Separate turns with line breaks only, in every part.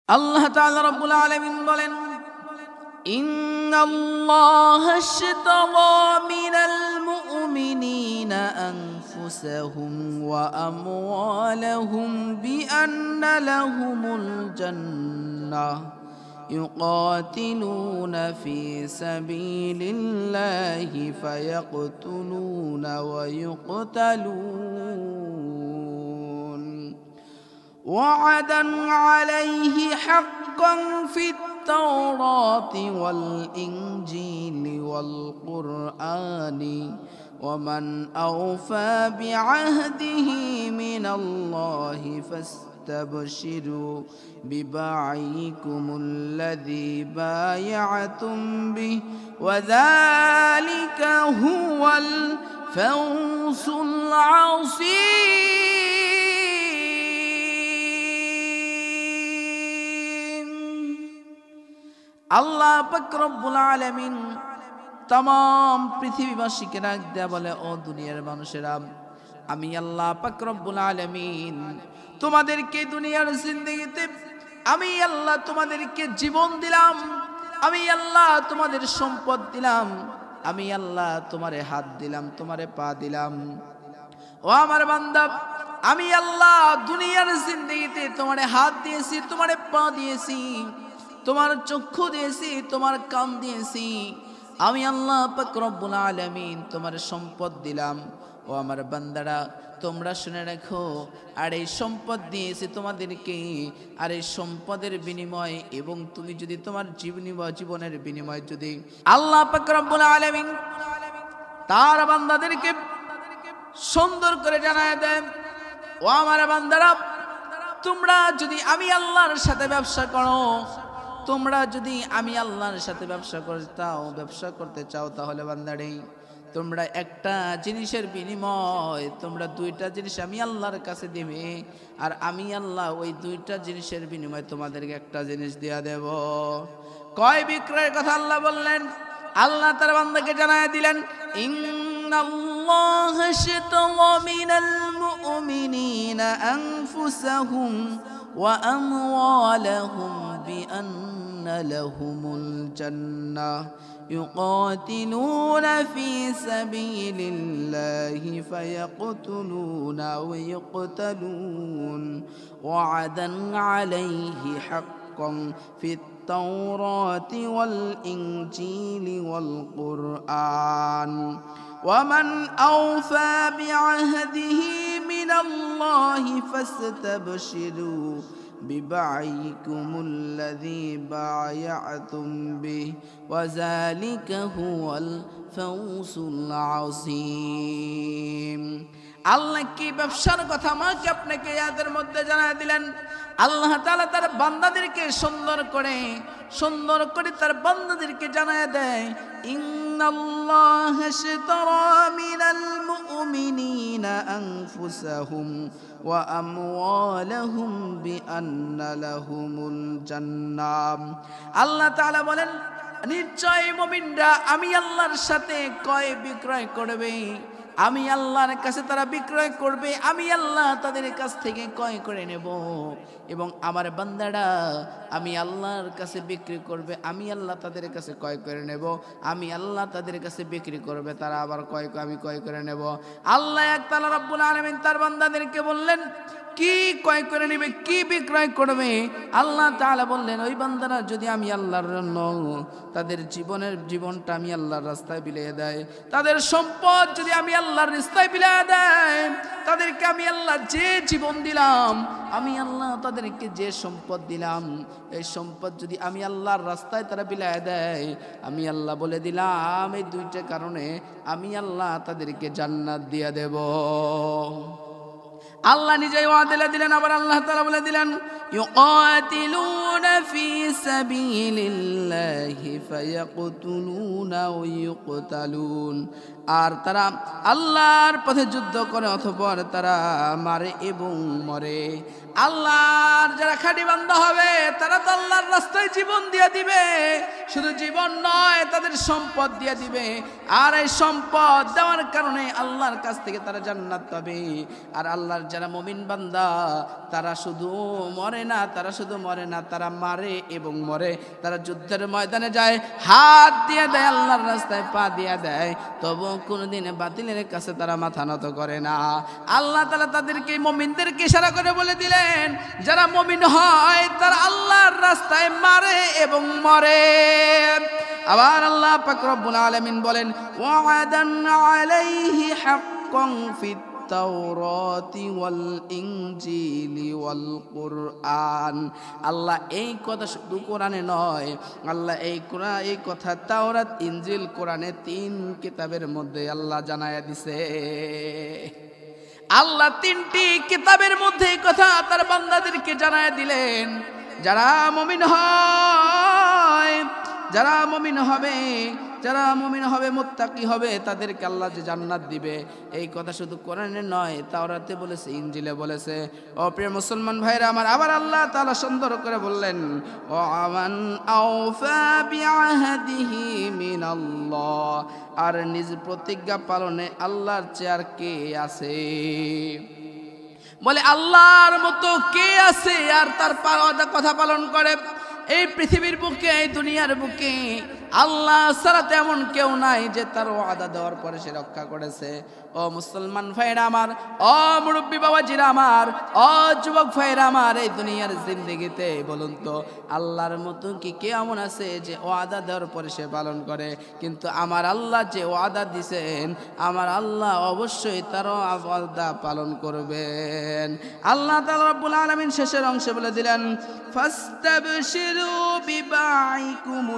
আল্লাহ তাআলা রাব্বুল আলামিন বলেন, ইন্নাল্লাহা আশতারা মিনাল মুমিনিনা আনফুসাহুম ওয়া আমওয়ালাহুম বিআন্না লাহুমুল জান্নাহ يقاتلون في سبيل الله فيقتلون ويقتلون وعدا عليه حقا في التوراة والإنجيل والقرآن ومن أوفى بعهده من الله فاستبشروا ببيعكم الذي بايعتم به وذلك هو الفوز العظيم। আল্লাহ পাক রব্বুল আলামিন तमाम পৃথিবীবাসীকে ডাক দেয়া বলে, ও দুনিয়ার মানুষেরা, আমি আল্লাহ পাক রব্বুল আলামিন তোমাদেরকে দুনিয়ার জিন্দেগিতে আমি আল্লাহ তোমাদেরকে জীবন দিলাম, আমি আল্লাহ তোমাদের সম্পদ দিলাম, আমি আল্লাহ তোমারে হাত দিলাম, তোমারে পা দিলাম। ও আমার বান্দা, আমি আল্লাহ দুনিয়ার জিন্দেগিতে তোমারে হাত দিয়েছি, তোমারে পা দিয়েছি, তোমার চক্ষু দিয়েছি, তোমার কান দিয়েছি, আমি আল্লাহ পাক রব্বুল আলামিন তোমার সম্পদ দিলাম। ও আমার বান্দারা, তোমরা শুনে রাখো, আর এই সম্পদ দিয়েছি তোমাদেরকে, আর এই সম্পদের বিনিময় এবং তুমি যদি তোমার জীবনের বিনিময় যদি আল্লাহ পাক রব্বুল আলামিন তার বান্দাদেরকে সুন্দর করে জানায় দেন, ও আমার বান্দারা, তোমরা যদি আমি আল্লাহর সাথে ব্যবসা করো, তোমরা যদি আমি আল্লাহর সাথে ব্যবসা করতে চাও, তাহলে বান্দারে তোমরা একটা জিনিসের বিনিময় তোমরা দুইটা জিনিস আমি আল্লাহর কাছে দিবে, আর আমি আল্লাহ ওই দুইটা জিনিসের বিনিময় তোমাদেরকে একটা জিনিস দিয়া দেব। ক্রয় বিক্রয়ের কথা আল্লাহ বললেন, আল্লাহ তার বান্দাকে জানায় দিলেন, ইন্নাল্লাহা আশতারা মিনাল মুমিনিনা আনফুসাহুম ওয়া আমওয়ালাহুম বিআন্না লাহুমুল জান্নাহ يقاتلون في سبيل الله فيقتلون ويقتلون وعدا عليه حقا في التوراة والإنجيل والقرآن ومن أوفى بعهده من الله فاستبشروا ببيعكم الذي بايعتم به وذلك هو الفوز العظيم। আল্লাহ কি ব্যবসার কথা আমাকে আপনাকে ইয়াদের মধ্যে জানায় দিলেন। আল্লাহ তাআলা তার বান্দাদেরকে সুন্দর করে তার বান্দাদেরকে জানায় দেয়, ইন্নাল্লাহা আশতারা মিনাল মুমিনিনা আনফুসাহুম ওয়া আমওয়ালাহুম বিআন্না লাহুমুল জান্নাহ। আল্লাহ তাআলা বলেন, নিশ্চয় মুমিনরা আমি আল্লাহর সাথে ক্রয় বিক্রয় করবে, আমি আল্লাহর কাছে তারা বিক্রয় করবে, আমি আল্লাহ তাদের কাছ থেকে ক্রয় করে নেব, এবং আমার বান্দারা আমি আল্লাহর কাছে বিক্রি করবে, আমি আল্লাহ তাদের কাছে ক্রয় করে নেব, আমি আল্লাহ তাদের কাছে বিক্রি করবে, তারা আবার আমি ক্রয় করে নেব। আল্লাহ তাআলা রাব্বুল আলামিন তার বান্দাদেরকে বললেন, কি ক্রয় করে নেবে, কি বিক্রয় করবে? আল্লাহ তাআলা বললেন, ওই বান্দারা যদি আমি আল্লাহর জন্য তাদের জীবনটা আমি আল্লাহর রাস্তায় বিলিয়ে দেয়, তাদের সম্পদ যদি আমি আল্লাহর রাস্তায় বিলিয়ে দেয়, তাদেরকে আমি আল্লাহ যে জীবন দিলাম, আমি আল্লাহ তাদেরকে যে সম্পদ দিলাম, এই সম্পদ যদি আমি আল্লাহর রাস্তায় তারা বিলিয়ে দেয়, আমি আল্লাহ বলে দিলাম এই দুইটা কারণে আমি আল্লাহ তাদেরকে জান্নাত দিয়ে দেব। আল্লাহ নিজেই ওয়াদা দিলেন, আবার আল্লাহ তাআলা বলে দিলেন, ইউকাতিলুনা ফি সাবিলিল্লাহি ফায়াকতুলুনা ওয়া ইউকতালুন। আর তারা আল্লাহর পথে যুদ্ধ করে, অতঃপর তারা মারে এবং মরে। আল্লাহর যারা খাঁটি বান্দা হবে তারা তারা তো আল্লাহর রাস্তায় জীবন দিয়ে দিবে, শুধু জীবন নয় তাদের সম্পদ দিয়ে দিবে, আর এই সম্পদ দেওয়ার কারণে আল্লাহর কাছ থেকে তারা জান্নাত পাবে। আর আল্লাহর যারা মুমিন বান্দা তারা শুধু মরে না, তারা মারে এবং মরে, তারা যুদ্ধের ময়দানে যায়, হাত দিয়ে দেয় আল্লাহর রাস্তায়, পা দিয়ে দেয়, তবু কোনোদিন বাতিলের কাছে তারা মাথা নত করে না। আল্লাহ তাআলা তাদেরকে, মুমিনদেরকে ইশারা করে বলে দিলেন, যারা মুমিন হয় তারা আল্লাহর রাস্তায় মারে এবং মরে। আবার আল্লাহ পাক রব্বুল আলামিন বলেন, ওয়া'দান আলাইহি হাক্কান ফিত তাওরাতি ওয়াল ইনজিলি ওয়াল কুরআন। আল্লাহ এই কথা শুধু কোরআনে নয়, আল্লাহ এই কথা তাওরাত, ইনজিল, কোরআনে 3 কিতাবের মধ্যে আল্লাহ জানায়া দিছে। আল্লাহ 3টি কিতাবের মধ্যে এই কথা তার বান্দাদেরকে জানায়া দিলেন। যারা মুমিন হয়, যারা মুমিন হবে, মুত্তাকি হবে, তাদেরকে আল্লাহ যে জান্নাত দিবে, এই কথা শুধু কোরআনে নয়, তাওরাতে বলেছে, ইনজিলে বলেছে। ও প্রিয় মুসলমান ভাইরা আমার, আবার আল্লাহ তাআলা সুন্দর করে বললেন, ও আমান আওফা বিআহদিহি মিনাল্লাহ, আর নিজ প্রতিজ্ঞা পালনে আল্লাহর চেয়ে আর কে আছে? বলে আল্লাহর মতো কে আছে আর তার কথা পালন করে? এই পৃথিবীর বুকে, এই দুনিয়ার বুকে আল্লাহ ছাড়া তেমন কেউ নাই যে তার ওয়াদা দেওয়ার পরে সে রক্ষা করেছে। ও মুসলমান ভাইরা আমার, ও মুরব্বী বাবাজিরা আমার, ও যুবক ভাইরা আমার, এই দুনিয়ার জিন্দেগিতে বলুন তো আল্লাহর মতো কি কে এমন আছে যে ওয়াদা দেওয়ার পরে সে পালন করে? কিন্তু আমার আল্লাহ যে ওয়াদা দিছেন, আমার আল্লাহ অবশ্যই তার ওয়াদা পালন করবেন। আল্লাহ তাআলা রাব্বুল আলামিন শেষের অংশে বলে দিলেন, ফাস্তাবশিরু বিবাইকুমুল্লাযী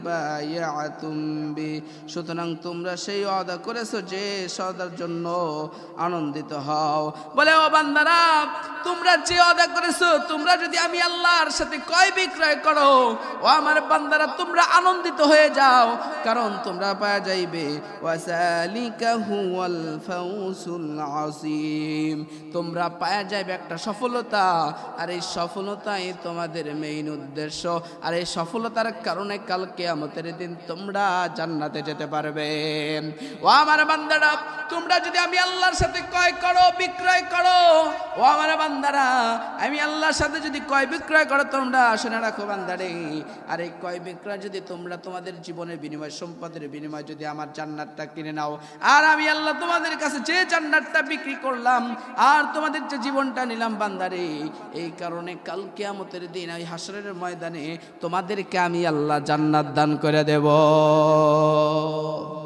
বায়াতুম বি, সুতরাং তোমরা সেই ওয়াদা করেছো যে সওদার জন্য আনন্দিত হও। বলে ও বান্দারা, তোমরা যে ওয়াদা করেছো, তোমরা যদি আমি আল্লাহর সাথে ক্রয় বিক্রয় করো, ও আমার বান্দারা তোমরা আনন্দিত হয়ে যাও, কারণ তোমরা পাওয়া যাইবে ওয়াসালিকা হুয়াল ফাউজুল আযীম, তোমরা পাওয়া যাইবে একটা সফলতা, আর এই সফলতাই তোমাদের মেইন উদ্দেশ্য। আর এই সফলতার কারণে কাল কিয়ামতের দিন তোমরা জান্নাতে যেতে পারবে। ও আমার বান্দারা, তোমরা যদি আমি আল্লাহর সাথে ক্রয় করো, বিক্রয় করো, ও আমার বান্দারা, আমি আল্লাহর সাথে যদি ক্রয় বিক্রয় করো, তোমরা শুনে রাখো বান্দারে, আর এই ক্রয় বিক্রয় যদি তোমরা তোমাদের জীবনের বিনিময়, সম্পদের বিনিময় যদি আমার জান্নাতটা কিনে নাও, আর আমি আল্লাহ তোমাদের কাছে যে জান্নাতটা বিক্রি করলাম আর তোমাদের যে জীবনটা নিলাম বান্দারে, এই কারণে কাল কিয়ামতের দিন ওই হাসরের ময়দানে তোমাদেরকে আমি আল্লাহ জান্নাত দান করে দেব।